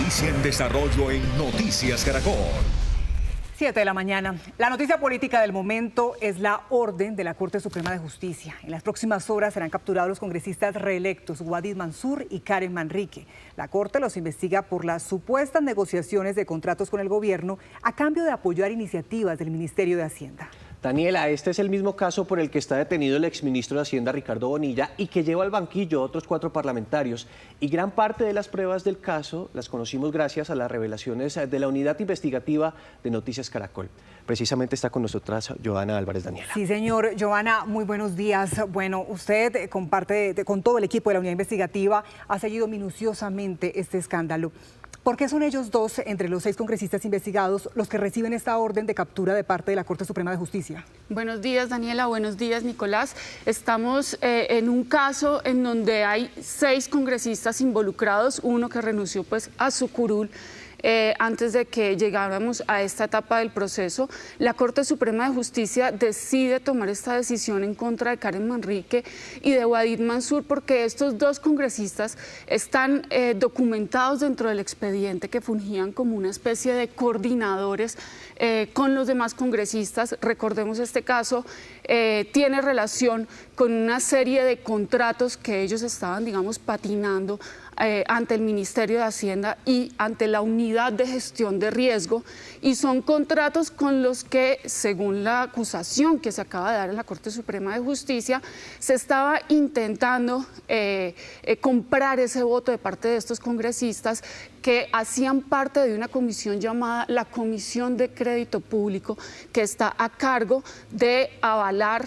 Noticia en desarrollo en Noticias Caracol. 7 de la mañana. La noticia política del momento es la orden de la Corte Suprema de Justicia. En las próximas horas serán capturados los congresistas reelectos Wadid Mansur y Karen Manrique. La Corte los investiga por las supuestas negociaciones de contratos con el gobierno a cambio de apoyar iniciativas del Ministerio de Hacienda. Daniela, este es el mismo caso por el que está detenido el exministro de Hacienda Ricardo Bonilla y que lleva al banquillo a otros 4 parlamentarios. Y gran parte de las pruebas del caso las conocimos gracias a las revelaciones de la Unidad Investigativa de Noticias Caracol. Precisamente está con nosotras Joana Álvarez. Daniela. Sí, señor. Joana, muy buenos días. Bueno, usted con todo el equipo de la Unidad Investigativa ha seguido minuciosamente este escándalo. ¿Por qué son ellos dos, entre los 6 congresistas investigados, los que reciben esta orden de captura de parte de la Corte Suprema de Justicia? Buenos días, Daniela. Buenos días, Nicolás. Estamos en un caso en donde hay 6 congresistas involucrados, uno que renunció pues a su curul antes de que llegáramos a esta etapa del proceso. La Corte Suprema de Justicia decide tomar esta decisión en contra de Karen Manrique y de Wadid Mansur porque estos 2 congresistas están documentados dentro del expediente que fungían como una especie de coordinadores con los demás congresistas. Recordemos este caso, tiene relación con una serie de contratos que ellos estaban, digamos, patinando ante el Ministerio de Hacienda y ante la Unidad de Gestión de Riesgo, y son contratos con los que, según la acusación que se acaba de dar en la Corte Suprema de Justicia, se estaba intentando comprar ese voto de parte de estos congresistas que hacían parte de una comisión llamada la Comisión de Crédito Público, que está a cargo de avalar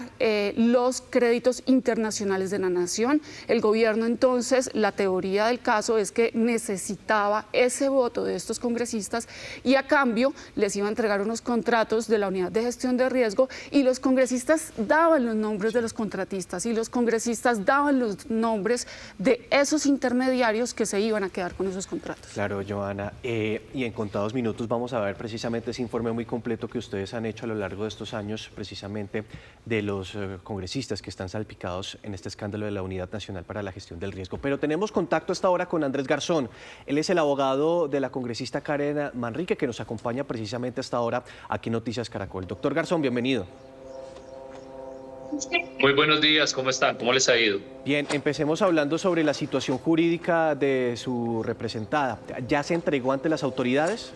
los créditos internacionales de la nación. El gobierno entonces, la teoría del caso es que necesitaba ese voto de estos congresistas y a cambio les iba a entregar unos contratos de la Unidad de Gestión de Riesgo, y los congresistas daban los nombres de los contratistas y los congresistas daban los nombres de esos intermediarios que se iban a quedar con esos contratos. Claro, Joana, y en contados minutos vamos a ver precisamente ese informe muy completo que ustedes han hecho a lo largo de estos años, precisamente de los congresistas que están salpicados en este escándalo de la Unidad Nacional para la Gestión del Riesgo. Pero tenemos contacto hasta ahora con Andrés Garzón. Él es el abogado de la congresista Karen Manrique, que nos acompaña precisamente hasta ahora aquí en Noticias Caracol. Doctor Garzón, bienvenido. Muy buenos días, ¿cómo están? ¿Cómo les ha ido? Bien, empecemos hablando sobre la situación jurídica de su representada. ¿Ya se entregó ante las autoridades?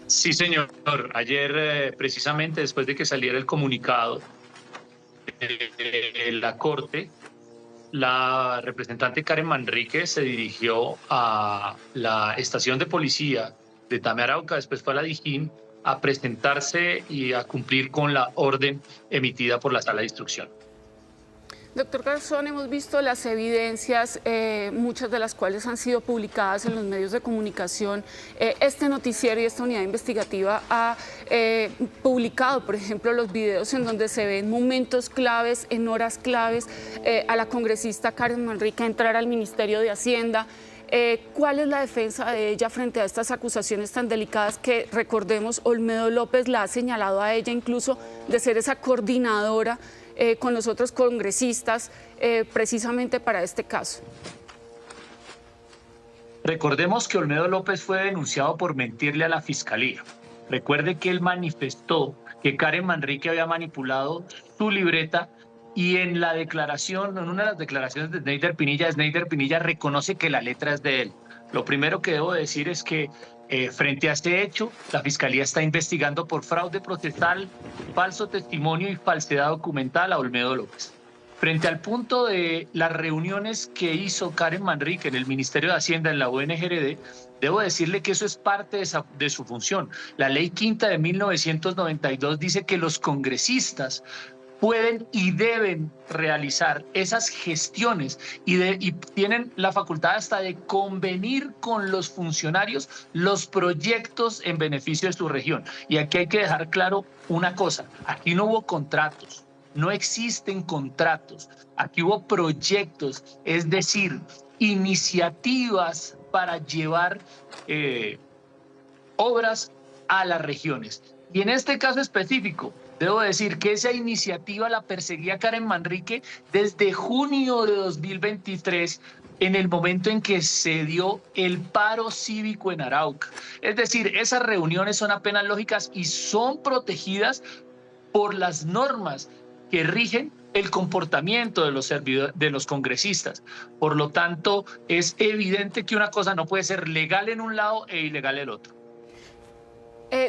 Sí, señor. Ayer, precisamente después de que saliera el comunicado de la Corte, la representante Karen Manrique se dirigió a la estación de policía de Tame Arauca, después fue a la Dijín, a presentarse y a cumplir con la orden emitida por la Sala de Instrucción. Doctor Garzón, hemos visto las evidencias, muchas de las cuales han sido publicadas en los medios de comunicación. Este noticiero y esta unidad investigativa ha publicado, por ejemplo, los videos en donde se ven momentos claves, en horas claves, a la congresista Karen Manrique entrar al Ministerio de Hacienda. ¿Cuál es la defensa de ella frente a estas acusaciones tan delicadas que, recordemos, Olmedo López la ha señalado a ella incluso de ser esa coordinadora con los otros congresistas precisamente para este caso? Recordemos que Olmedo López fue denunciado por mentirle a la Fiscalía. Recuerde que él manifestó que Karen Manrique había manipulado su libreta, y en la declaración, en una de las declaraciones de Sneider Pinilla reconoce que la letra es de él. Lo primero que debo decir es que frente a este hecho, la Fiscalía está investigando por fraude procesal, falso testimonio y falsedad documental a Olmedo López. Frente al punto de las reuniones que hizo Karen Manrique en el Ministerio de Hacienda, en la UNGRD, debo decirle que eso es parte de su función. La Ley Quinta de 1992 dice que los congresistas pueden y deben realizar esas gestiones y tienen la facultad hasta de convenir con los funcionarios los proyectos en beneficio de su región. Y aquí hay que dejar claro una cosa: aquí no hubo contratos, no existen contratos, aquí hubo proyectos, es decir, iniciativas para llevar obras a las regiones. Y en este caso específico, debo decir que esa iniciativa la perseguía Karen Manrique desde junio de 2023 en el momento en que se dio el paro cívico en Arauca. Es decir, esas reuniones son apenas lógicas y son protegidas por las normas que rigen el comportamiento de los congresistas. Por lo tanto, es evidente que una cosa no puede ser legal en un lado e ilegal en el otro.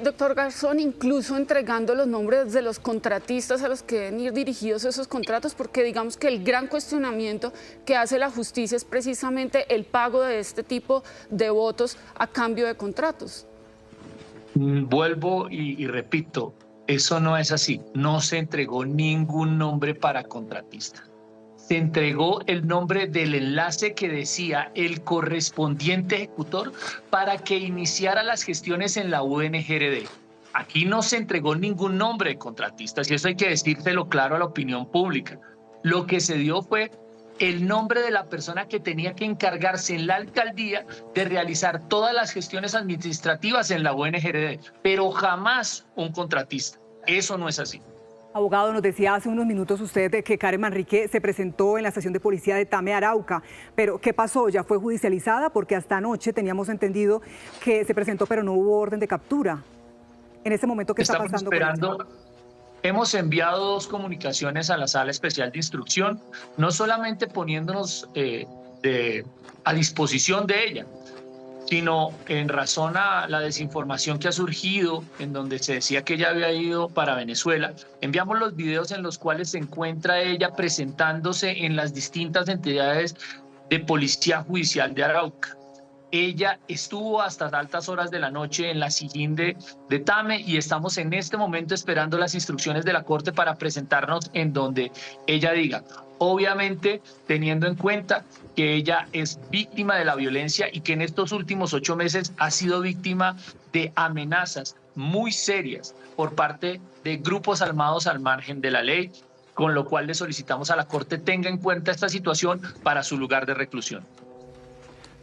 Doctor Garzón, incluso entregando los nombres de los contratistas a los que deben ir dirigidos esos contratos, porque digamos que el gran cuestionamiento que hace la justicia es precisamente el pago de este tipo de votos a cambio de contratos. Vuelvo y repito, eso no es así. No se entregó ningún nombre para contratista. Se entregó el nombre del enlace que decía el correspondiente ejecutor para que iniciara las gestiones en la UNGRD. Aquí no se entregó ningún nombre de contratistas y eso hay que decírselo claro a la opinión pública. Lo que se dio fue el nombre de la persona que tenía que encargarse en la alcaldía de realizar todas las gestiones administrativas en la UNGRD, pero jamás un contratista. Eso no es así. Abogado, nos decía hace unos minutos usted que Karen Manrique se presentó en la estación de policía de Tame, Arauca. Pero, ¿qué pasó? ¿Ya fue judicializada? Porque hasta anoche teníamos entendido que se presentó, pero no hubo orden de captura. En este momento, ¿qué está pasando? Esperando. Hemos enviado 2 comunicaciones a la Sala Especial de Instrucción, no solamente poniéndonos a disposición de ella, sino en razón a la desinformación que ha surgido, en donde se decía que ella había ido para Venezuela. Enviamos los videos en los cuales se encuentra ella presentándose en las distintas entidades de Policía Judicial de Arauca. Ella estuvo hasta altas horas de la noche en la Sijín de Tame y estamos en este momento esperando las instrucciones de la Corte para presentarnos en donde ella diga. Obviamente, teniendo en cuenta que ella es víctima de la violencia y que en estos últimos 8 meses ha sido víctima de amenazas muy serias por parte de grupos armados al margen de la ley, con lo cual le solicitamos a la Corte tenga en cuenta esta situación para su lugar de reclusión.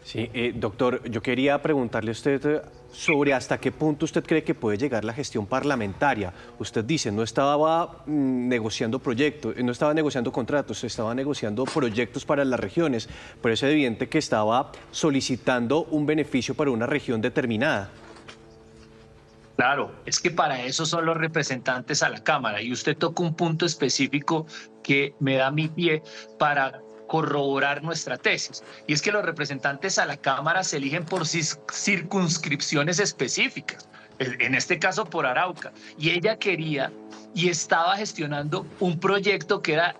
Sí, doctor, yo quería preguntarle a usted sobre hasta qué punto usted cree que puede llegar la gestión parlamentaria. Usted dice, no estaba negociando proyectos, no estaba negociando contratos, estaba negociando proyectos para las regiones, pero es evidente que estaba solicitando un beneficio para una región determinada. Claro, es que para eso son los representantes a la Cámara y usted toca un punto específico que me da mi pie para corroborar nuestra tesis. Y es que los representantes a la Cámara se eligen por circunscripciones específicas, en este caso por Arauca. Y ella quería y estaba gestionando un proyecto que era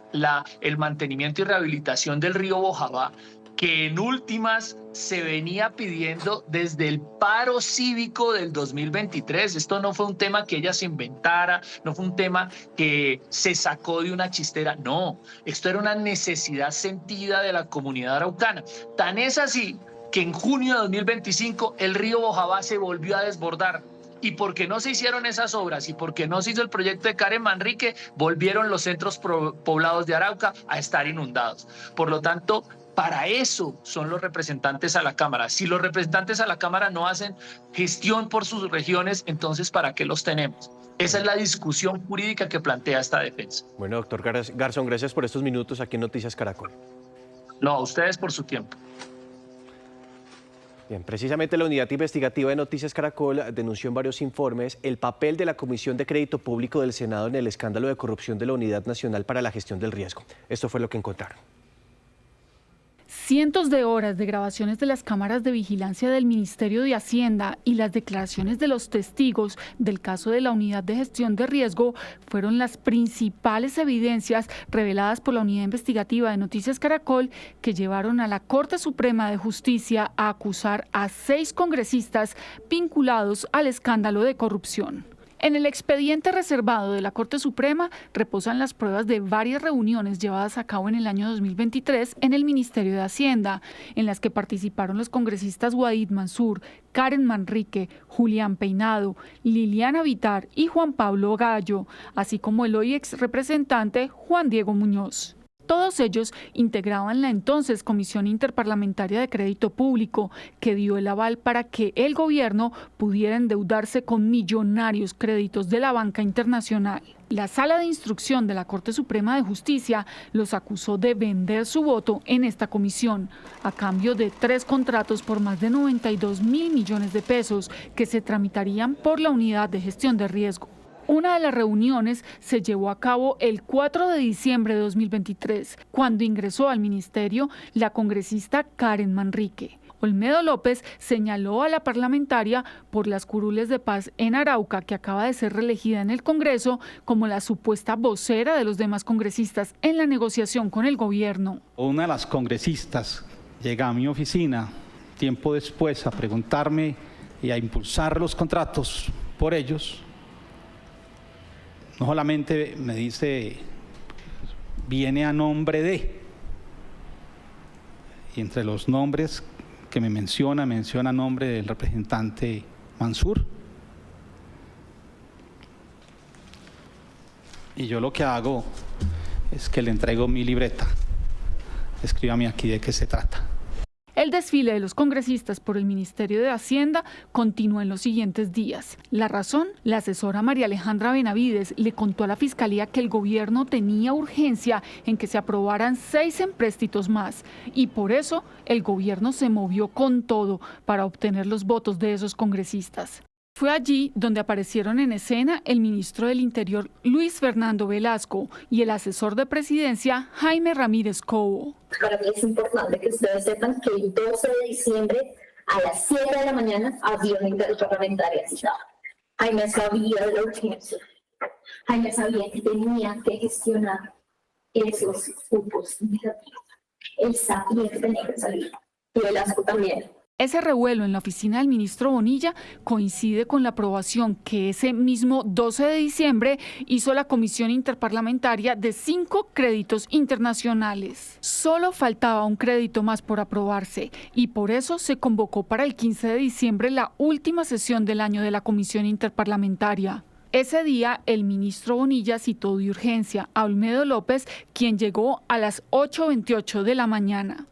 el mantenimiento y rehabilitación del río Bojabá, que en últimas se venía pidiendo desde el paro cívico del 2023. Esto no fue un tema que ella se inventara, no fue un tema que se sacó de una chistera, no. Esto era una necesidad sentida de la comunidad araucana. Tan es así que en junio de 2025 el río Bojabá se volvió a desbordar. Y porque no se hicieron esas obras y porque no se hizo el proyecto de Karen Manrique, volvieron los centros poblados de Arauca a estar inundados. Por lo tanto, para eso son los representantes a la Cámara. Si los representantes a la Cámara no hacen gestión por sus regiones, entonces ¿para qué los tenemos? Esa es la discusión jurídica que plantea esta defensa. Bueno, doctor Garzón, gracias por estos minutos aquí en Noticias Caracol. No, a ustedes por su tiempo. Bien, precisamente la Unidad Investigativa de Noticias Caracol denunció en varios informes el papel de la Comisión de Crédito Público del Senado en el escándalo de corrupción de la Unidad Nacional para la Gestión del Riesgo. Esto fue lo que encontraron. Cientos de horas de grabaciones de las cámaras de vigilancia del Ministerio de Hacienda y las declaraciones de los testigos del caso de la Unidad de Gestión de Riesgo fueron las principales evidencias reveladas por la Unidad Investigativa de Noticias Caracol que llevaron a la Corte Suprema de Justicia a acusar a 6 congresistas vinculados al escándalo de corrupción. En el expediente reservado de la Corte Suprema reposan las pruebas de varias reuniones llevadas a cabo en el año 2023 en el Ministerio de Hacienda, en las que participaron los congresistas Guadid Mansur, Karen Manrique, Julián Peinado, Liliana Vitar y Juan Pablo Gallo, así como el hoy ex representante Juan Diego Muñoz. Todos ellos integraban la entonces Comisión Interparlamentaria de Crédito Público, que dio el aval para que el gobierno pudiera endeudarse con millonarios créditos de la banca internacional. La Sala de Instrucción de la Corte Suprema de Justicia los acusó de vender su voto en esta comisión, a cambio de 3 contratos por más de 92.000 millones de pesos que se tramitarían por la Unidad de Gestión de Riesgo. Una de las reuniones se llevó a cabo el 4 de diciembre de 2023, cuando ingresó al ministerio la congresista Karen Manrique. Olmedo López señaló a la parlamentaria por las curules de paz en Arauca, que acaba de ser reelegida en el Congreso, como la supuesta vocera de los demás congresistas en la negociación con el gobierno. Una de las congresistas llega a mi oficina tiempo después a preguntarme y a impulsar los contratos por ellos. No solamente me dice, viene a nombre de, y entre los nombres que me menciona nombre del representante Mansur. Y yo lo que hago es que le entrego mi libreta. Escríbame aquí de qué se trata. El desfile de los congresistas por el Ministerio de Hacienda continúa en los siguientes días. La razón, la asesora María Alejandra Benavides le contó a la Fiscalía que el gobierno tenía urgencia en que se aprobaran 6 empréstitos más y por eso el gobierno se movió con todo para obtener los votos de esos congresistas. Fue allí donde aparecieron en escena el ministro del Interior Luis Fernando Velasco y el asesor de presidencia Jaime Ramírez Cobo. Para mí es importante que ustedes sepan que el 12 de diciembre a las 7 de la mañana había una interparlamentaria citada. Jaime sabía de la urgencia. Jaime sabía que tenía que gestionar esos cupos negativos. Él sabía que tenía que salir. Y Velasco también. Ese revuelo en la oficina del ministro Bonilla coincide con la aprobación que ese mismo 12 de diciembre hizo la Comisión Interparlamentaria de 5 créditos internacionales. Solo faltaba un crédito más por aprobarse y por eso se convocó para el 15 de diciembre la última sesión del año de la Comisión Interparlamentaria. Ese día, el ministro Bonilla citó de urgencia a Olmedo López, quien llegó a las 8:28 de la mañana.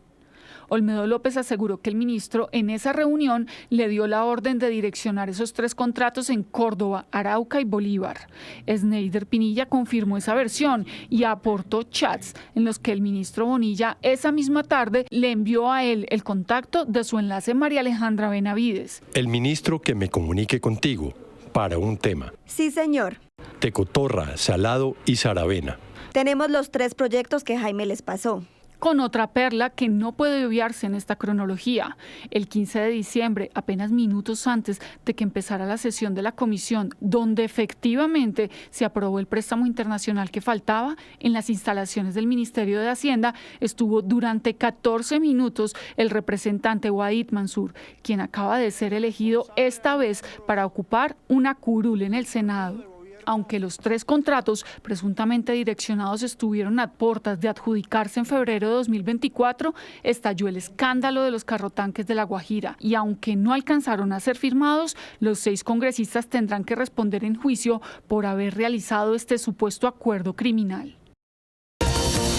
Olmedo López aseguró que el ministro en esa reunión le dio la orden de direccionar esos 3 contratos en Córdoba, Arauca y Bolívar. Sneider Pinilla confirmó esa versión y aportó chats en los que el ministro Bonilla esa misma tarde le envió a él el contacto de su enlace María Alejandra Benavides. El ministro que me comunique contigo para un tema. Sí, señor. Tecotorra, Salado y Saravena. Tenemos los 3 proyectos que Jaime les pasó. Con otra perla que no puede obviarse en esta cronología. El 15 de diciembre, apenas minutos antes de que empezara la sesión de la comisión, donde efectivamente se aprobó el préstamo internacional que faltaba, en las instalaciones del Ministerio de Hacienda estuvo durante 14 minutos el representante Wadid Mansur, quien acaba de ser elegido esta vez para ocupar una curul en el Senado. Aunque los 3 contratos presuntamente direccionados estuvieron a puertas de adjudicarse en febrero de 2024, estalló el escándalo de los carrotanques de La Guajira y aunque no alcanzaron a ser firmados, los 6 congresistas tendrán que responder en juicio por haber realizado este supuesto acuerdo criminal.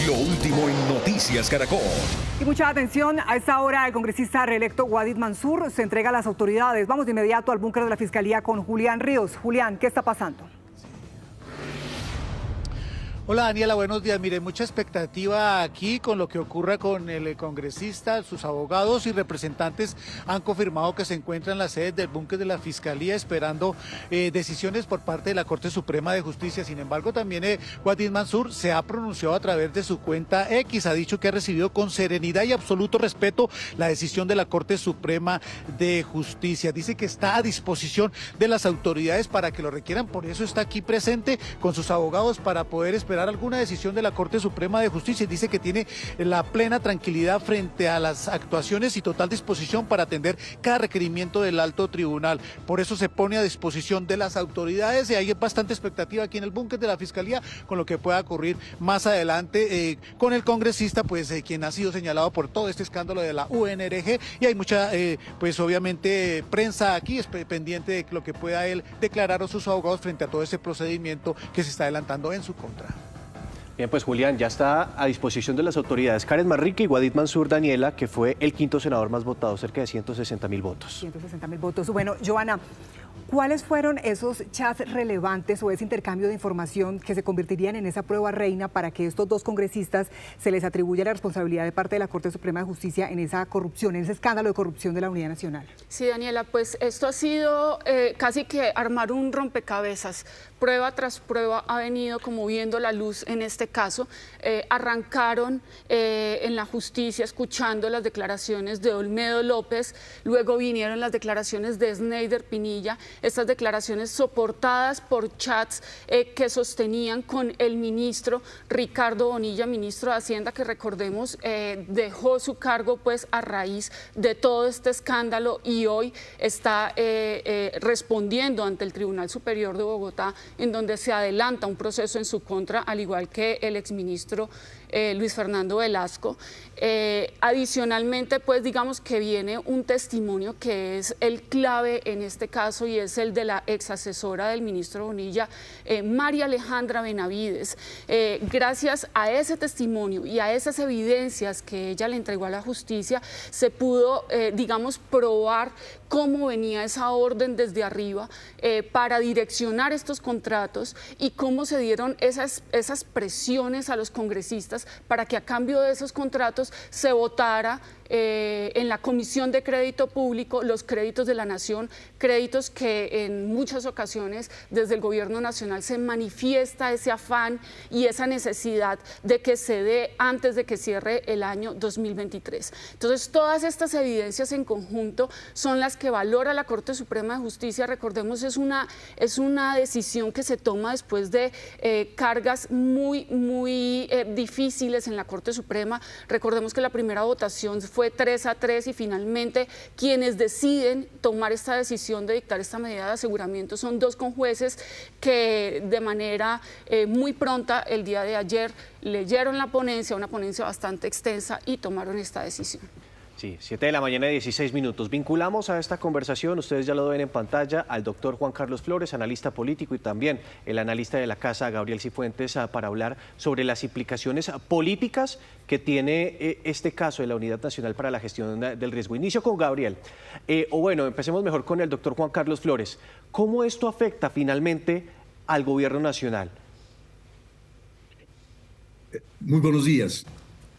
Lo último en Noticias Caracol. Y mucha atención, a esta hora el congresista reelecto Wadid Mansur se entrega a las autoridades. Vamos de inmediato al búnker de la Fiscalía con Julián Ríos. Julián, ¿qué está pasando? Hola Daniela, buenos días. Mire, mucha expectativa aquí con lo que ocurra con el congresista. Sus abogados y representantes han confirmado que se encuentran en la sede del búnker de la Fiscalía esperando decisiones por parte de la Corte Suprema de Justicia. Sin embargo, también Wadid Mansur se ha pronunciado a través de su cuenta X. Ha dicho que ha recibido con serenidad y absoluto respeto la decisión de la Corte Suprema de Justicia. Dice que está a disposición de las autoridades para que lo requieran. Por eso está aquí presente con sus abogados para poder esperar alguna decisión de la Corte Suprema de Justicia. Dice que tiene la plena tranquilidad frente a las actuaciones y total disposición para atender cada requerimiento del alto tribunal. Por eso se pone a disposición de las autoridades y hay bastante expectativa aquí en el búnker de la Fiscalía con lo que pueda ocurrir más adelante con el congresista, pues quien ha sido señalado por todo este escándalo de la UNRG, y hay mucha, pues obviamente prensa aquí pendiente de lo que pueda él declarar a sus abogados frente a todo ese procedimiento que se está adelantando en su contra. Bien, pues Julián, ya está a disposición de las autoridades Karen Manrique y Wadid Mansur Daniela, que fue el quinto senador más votado, cerca de 160.000 votos. 160.000 votos. Bueno, Joana, ¿cuáles fueron esos chats relevantes o ese intercambio de información que se convertirían en esa prueba reina para que estos dos congresistas se les atribuya la responsabilidad de parte de la Corte Suprema de Justicia en esa corrupción, en ese escándalo de corrupción de la Unidad Nacional? Sí, Daniela, pues esto ha sido casi que armar un rompecabezas. Prueba tras prueba ha venido como viendo la luz en este caso. Arrancaron en la justicia escuchando las declaraciones de Olmedo López, luego vinieron las declaraciones de Sneider Pinilla, estas declaraciones soportadas por chats que sostenían con el ministro Ricardo Bonilla, ministro de Hacienda, que recordemos dejó su cargo pues a raíz de todo este escándalo y hoy está respondiendo ante el Tribunal Superior de Bogotá, en donde se adelanta un proceso en su contra, al igual que el exministro Luis Fernando Velasco. Adicionalmente, pues digamos que viene un testimonio que es el clave en este caso y es el de la ex asesora del ministro Bonilla, María Alejandra Benavides. Gracias a ese testimonio y a esas evidencias que ella le entregó a la justicia, se pudo, digamos, probar cómo venía esa orden desde arriba para direccionar estos contratos y cómo se dieron esas presiones a los congresistas para que a cambio de esos contratos se votara en la Comisión de Crédito Público los créditos de la Nación, créditos que en muchas ocasiones desde el Gobierno Nacional se manifiesta ese afán y esa necesidad de que se dé antes de que cierre el año 2023. Entonces, todas estas evidencias en conjunto son las que valora la Corte Suprema de Justicia. Recordemos, es una decisión que se toma después de cargas muy difíciles en la Corte Suprema. Recordemos que la primera votación fue 3-3 y finalmente quienes deciden tomar esta decisión de dictar esta medida de aseguramiento son dos conjueces que de manera muy pronta el día de ayer leyeron la ponencia, una ponencia bastante extensa, y tomaron esta decisión. Sí, 7 de la mañana y 16 minutos. Vinculamos a esta conversación, ustedes ya lo ven en pantalla, al doctor Juan Carlos Flores, analista político, y también el analista de la Casa, Gabriel Cifuentes, para hablar sobre las implicaciones políticas que tiene este caso de la Unidad Nacional para la Gestión del Riesgo. Inicio con Gabriel. Empecemos mejor con el doctor Juan Carlos Flores. ¿Cómo esto afecta finalmente al Gobierno Nacional? Muy buenos días.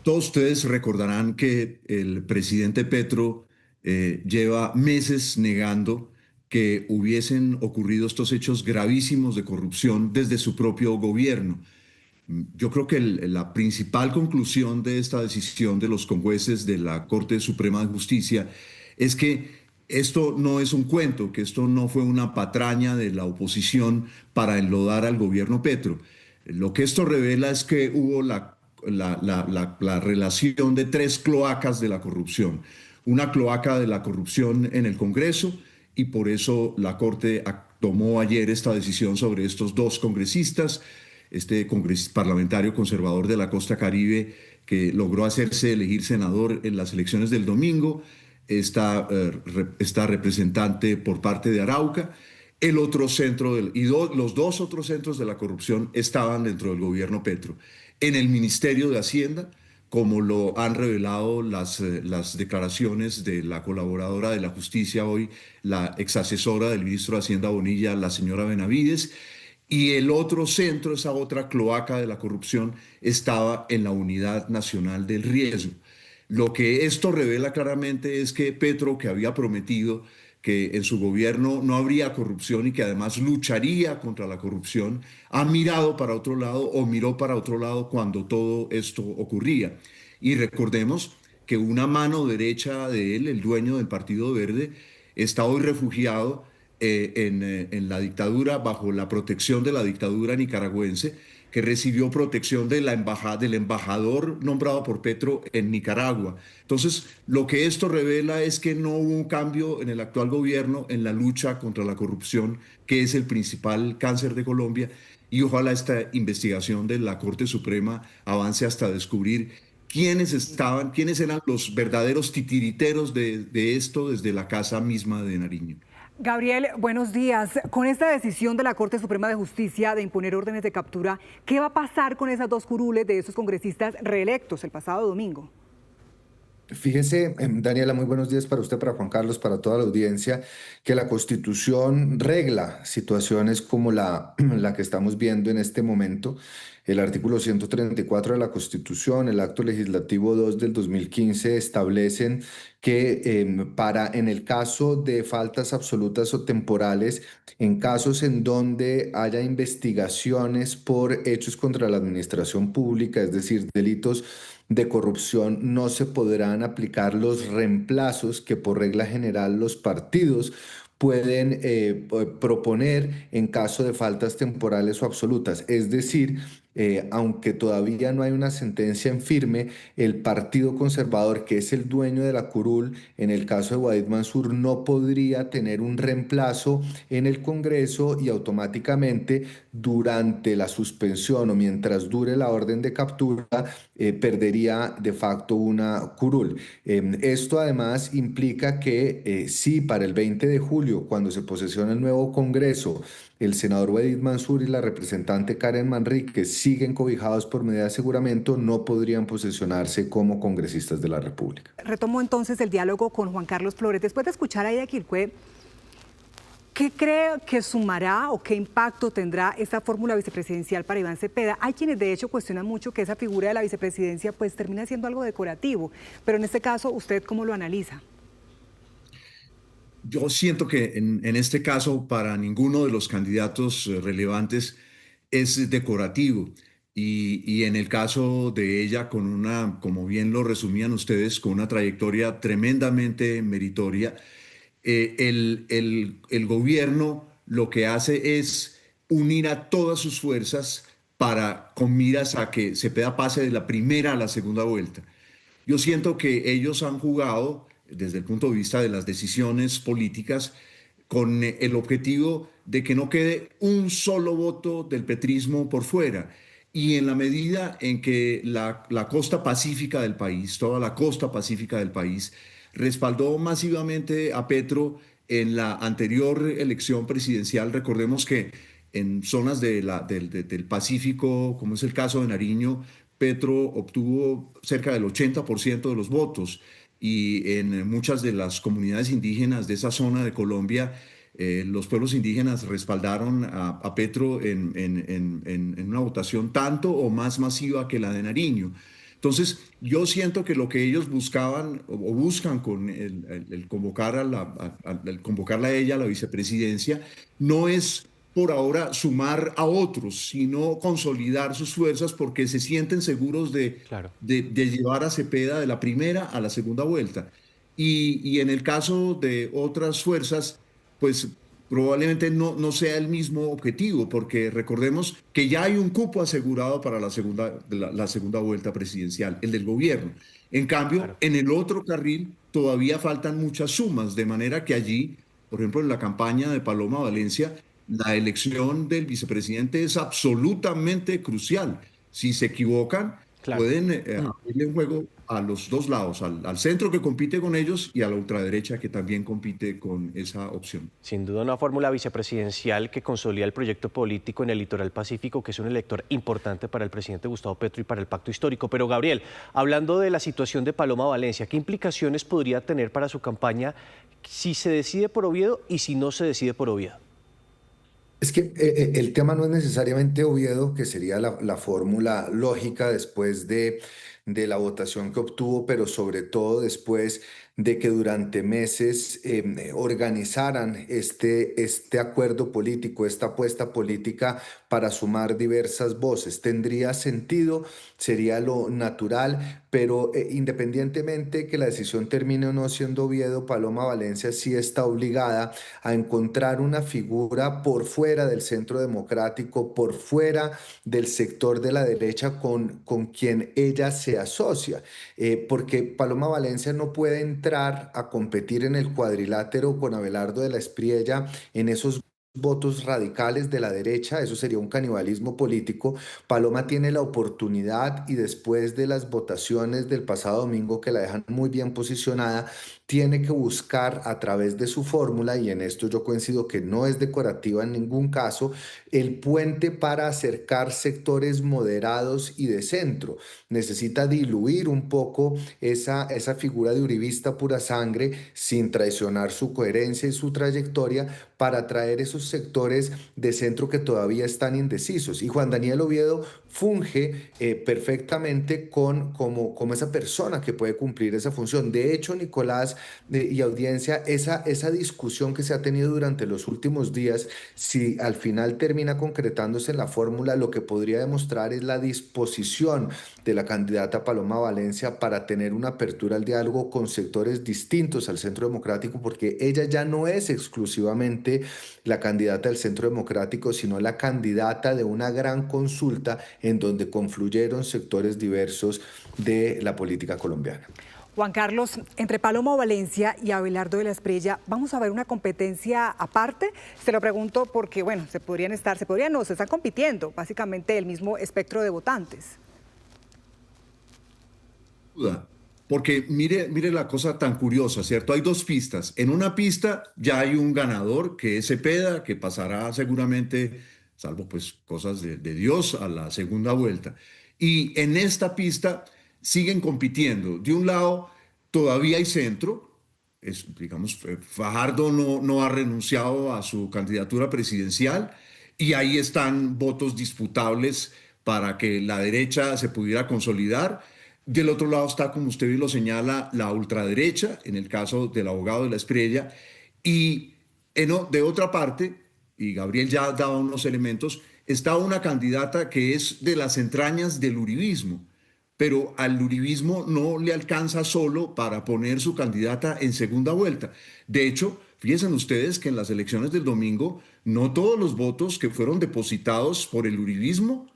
Todos ustedes recordarán que el presidente Petro lleva meses negando que hubiesen ocurrido estos hechos gravísimos de corrupción desde su propio gobierno. Yo creo que la principal conclusión de esta decisión de los conjueces de la Corte Suprema de Justicia es que esto no es un cuento, que esto no fue una patraña de la oposición para enlodar al gobierno Petro. Lo que esto revela es que hubo la relación de tres cloacas de la corrupción. Una cloaca de la corrupción en el Congreso, y por eso la Corte tomó ayer esta decisión sobre estos dos congresistas, este parlamentario conservador de la Costa Caribe que logró hacerse elegir senador en las elecciones del domingo, esta representante por parte de Arauca. El otro centro los dos otros centros de la corrupción estaban dentro del gobierno Petro. En el Ministerio de Hacienda, como lo han revelado las declaraciones de la colaboradora de la justicia hoy, la exasesora del ministro de Hacienda Bonilla, la señora Benavides, y el otro centro, esa otra cloaca de la corrupción, estaba en la Unidad Nacional del Riesgo. Lo que esto revela claramente es que Petro, que había prometido que en su gobierno no habría corrupción y que además lucharía contra la corrupción, ha mirado para otro lado o miró para otro lado cuando todo esto ocurría. Y recordemos que una mano derecha de él, el dueño del Partido Verde, está hoy refugiado en la dictadura, bajo la protección de la dictadura nicaragüense, que recibió protección de del embajador nombrado por Petro en Nicaragua. Entonces, lo que esto revela es que no hubo un cambio en el actual gobierno en la lucha contra la corrupción, que es el principal cáncer de Colombia, y ojalá esta investigación de la Corte Suprema avance hasta descubrir quiénes eran los verdaderos titiriteros de esto desde la casa misma de Nariño. Gabriel, buenos días. Con esta decisión de la Corte Suprema de Justicia de imponer órdenes de captura, ¿qué va a pasar con esas dos curules de esos congresistas reelectos el pasado domingo? Fíjese, Daniela, muy buenos días para usted, para Juan Carlos, para toda la audiencia, que la Constitución regla situaciones como la que estamos viendo en este momento. El artículo 134 de la Constitución, el Acto Legislativo 2 del 2015 establecen que en el caso de faltas absolutas o temporales, en casos en donde haya investigaciones por hechos contra la administración pública, es decir, delitos de corrupción, no se podrán aplicar los reemplazos que por regla general los partidos pueden proponer en caso de faltas temporales o absolutas. Es decir, aunque todavía no hay una sentencia en firme, el Partido Conservador, que es el dueño de la curul, en el caso de Wahid Mansur, no podría tener un reemplazo en el Congreso y automáticamente durante la suspensión o mientras dure la orden de captura, perdería de facto una curul. Esto además implica que si para el 20 de julio, cuando se posesione el nuevo Congreso, el senador Wahid Mansur y la representante Karen Manrique siguen cobijados por medida de aseguramiento, no podrían posesionarse como congresistas de la República. Retomo entonces el diálogo con Juan Carlos Flores. Después de escuchar a Aida Quilpué, ¿qué cree que sumará o qué impacto tendrá esta fórmula vicepresidencial para Iván Cepeda? Hay quienes de hecho cuestionan mucho que esa figura de la vicepresidencia pues termina siendo algo decorativo, pero en este caso, ¿usted cómo lo analiza? Yo siento que en este caso para ninguno de los candidatos relevantes es decorativo. Y en el caso de ella, con una, como bien lo resumían ustedes, con una trayectoria tremendamente meritoria, el gobierno lo que hace es unir a todas sus fuerzas con miras a que Cepeda pase de la primera a la segunda vuelta. Yo siento que ellos han jugado desde el punto de vista de las decisiones políticas, con el objetivo de que no quede un solo voto del petrismo por fuera. Y en la medida en que la costa pacífica del país, toda la costa pacífica del país, respaldó masivamente a Petro en la anterior elección presidencial, recordemos que en zonas del Pacífico, como es el caso de Nariño, Petro obtuvo cerca del 80% de los votos. Y en muchas de las comunidades indígenas de esa zona de Colombia, los pueblos indígenas respaldaron a Petro en una votación tanto o más masiva que la de Nariño. Entonces, yo siento que lo que ellos buscaban o buscan con el convocarla a ella a la vicepresidencia no es por ahora sumar a otros, sino consolidar sus fuerzas porque se sienten seguros de llevar a Cepeda de la primera a la segunda vuelta. Y en el caso de otras fuerzas, pues probablemente no sea el mismo objetivo, porque recordemos que ya hay un cupo asegurado para la segunda vuelta presidencial, el del gobierno. En cambio, en el otro carril todavía faltan muchas sumas, de manera que allí, por ejemplo, en la campaña de Paloma Valencia, la elección del vicepresidente es absolutamente crucial. Si se equivocan, pueden abrirle un juego a los dos lados, al centro que compite con ellos y a la ultraderecha que también compite con esa opción. Sin duda una fórmula vicepresidencial que consolida el proyecto político en el litoral pacífico, que es un elector importante para el presidente Gustavo Petro y para el pacto histórico. Pero Gabriel, hablando de la situación de Paloma Valencia, ¿qué implicaciones podría tener para su campaña si se decide por Oviedo y si no se decide por Oviedo? Es que el tema no es necesariamente Oviedo, que sería la fórmula lógica después de la votación que obtuvo, pero sobre todo después de que durante meses organizaran este acuerdo político, esta apuesta política para sumar diversas voces. Tendría sentido, sería lo natural, pero independientemente que la decisión termine o no siendo Oviedo, Paloma Valencia sí está obligada a encontrar una figura por fuera del centro democrático, por fuera del sector de la derecha con quien ella se asocia, porque Paloma Valencia no puede entrar a competir en el cuadrilátero con Abelardo de la Espriella en esos votos radicales de la derecha, eso sería un canibalismo político. Paloma tiene la oportunidad y después de las votaciones del pasado domingo que la dejan muy bien posicionada, tiene que buscar a través de su fórmula, y en esto yo coincido que no es decorativa en ningún caso, el puente para acercar sectores moderados y de centro. Necesita diluir un poco esa figura de uribista pura sangre sin traicionar su coherencia y su trayectoria, para atraer esos sectores de centro que todavía están indecisos. Y Juan Daniel Oviedo funge perfectamente como esa persona que puede cumplir esa función. De hecho, Nicolás y audiencia, esa discusión que se ha tenido durante los últimos días, si al final termina concretándose en la fórmula, lo que podría demostrar es la disposición de la candidata Paloma Valencia para tener una apertura al diálogo con sectores distintos al Centro Democrático, porque ella ya no es exclusivamente la candidata del Centro Democrático, sino la candidata de una gran consulta en donde confluyeron sectores diversos de la política colombiana. Juan Carlos, entre Paloma Valencia y Abelardo de la Espriella, ¿vamos a ver una competencia aparte? Se lo pregunto porque, bueno, se están compitiendo básicamente el mismo espectro de votantes. Porque mire la cosa tan curiosa, ¿cierto? Hay dos pistas. En una pista ya hay un ganador, que es Cepeda, que pasará seguramente, salvo pues cosas de Dios, a la segunda vuelta. Y en esta pista siguen compitiendo. De un lado, todavía hay centro. Digamos, Fajardo no ha renunciado a su candidatura presidencial y ahí están votos disputables para que la derecha se pudiera consolidar. Del otro lado está, como usted lo señala, la ultraderecha, en el caso del abogado de la Espriella. Y de otra parte, y Gabriel ya daba unos elementos, está una candidata que es de las entrañas del uribismo, pero al uribismo no le alcanza solo para poner su candidata en segunda vuelta. De hecho, fíjense ustedes que en las elecciones del domingo, no todos los votos que fueron depositados por el uribismo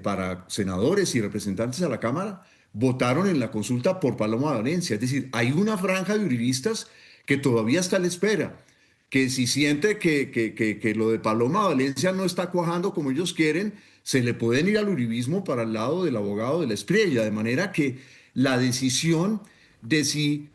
para senadores y representantes a la Cámara votaron en la consulta por Paloma Valencia. Es decir, hay una franja de uribistas que todavía está a la espera, que si siente que lo de Paloma Valencia no está cuajando como ellos quieren, se le pueden ir al uribismo para el lado del abogado de la Espriella, de manera que la decisión de si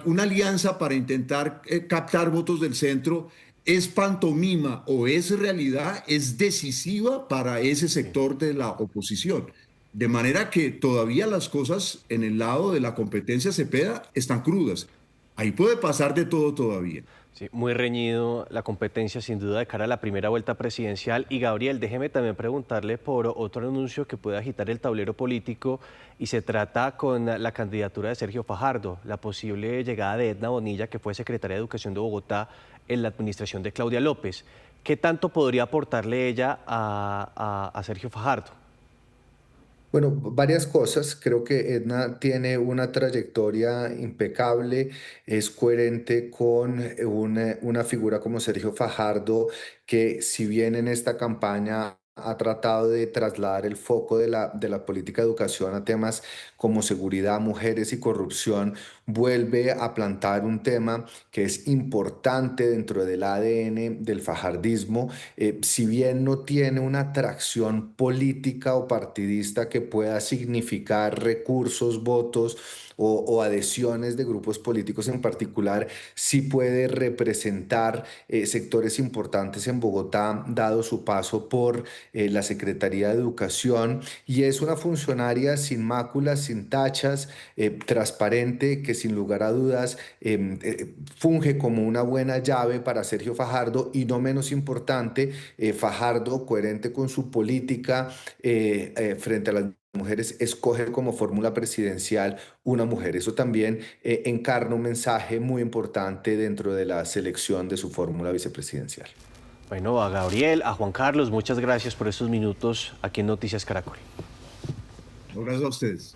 una alianza para intentar captar votos del centro es pantomima o es realidad, es decisiva para ese sector de la oposición. De manera que todavía las cosas en el lado de la competencia Cepeda están crudas. Ahí puede pasar de todo todavía. Sí, muy reñido la competencia sin duda de cara a la primera vuelta presidencial. Y Gabriel, déjeme también preguntarle por otro anuncio que puede agitar el tablero político, y se trata con la candidatura de Sergio Fajardo, la posible llegada de Edna Bonilla, que fue secretaria de Educación de Bogotá en la administración de Claudia López. ¿Qué tanto podría aportarle ella a Sergio Fajardo? Bueno, varias cosas. Creo que Edna tiene una trayectoria impecable, es coherente con una figura como Sergio Fajardo, que si bien en esta campaña ha tratado de trasladar el foco de la política de educación a temas como seguridad, mujeres y corrupción, vuelve a plantar un tema que es importante dentro del ADN del fajardismo. Si bien no tiene una atracción política o partidista que pueda significar recursos, votos o adhesiones de grupos políticos en particular, sí puede representar sectores importantes en Bogotá, dado su paso por la Secretaría de Educación, y es una funcionaria sin máculas, sin tachas, transparente, que sin lugar a dudas funge como una buena llave para Sergio Fajardo, y no menos importante, Fajardo, coherente con su política frente a las mujeres, escoger como fórmula presidencial una mujer. Eso también encarna un mensaje muy importante dentro de la selección de su fórmula vicepresidencial. Bueno, a Gabriel, a Juan Carlos, muchas gracias por estos minutos aquí en Noticias Caracol. Gracias a ustedes.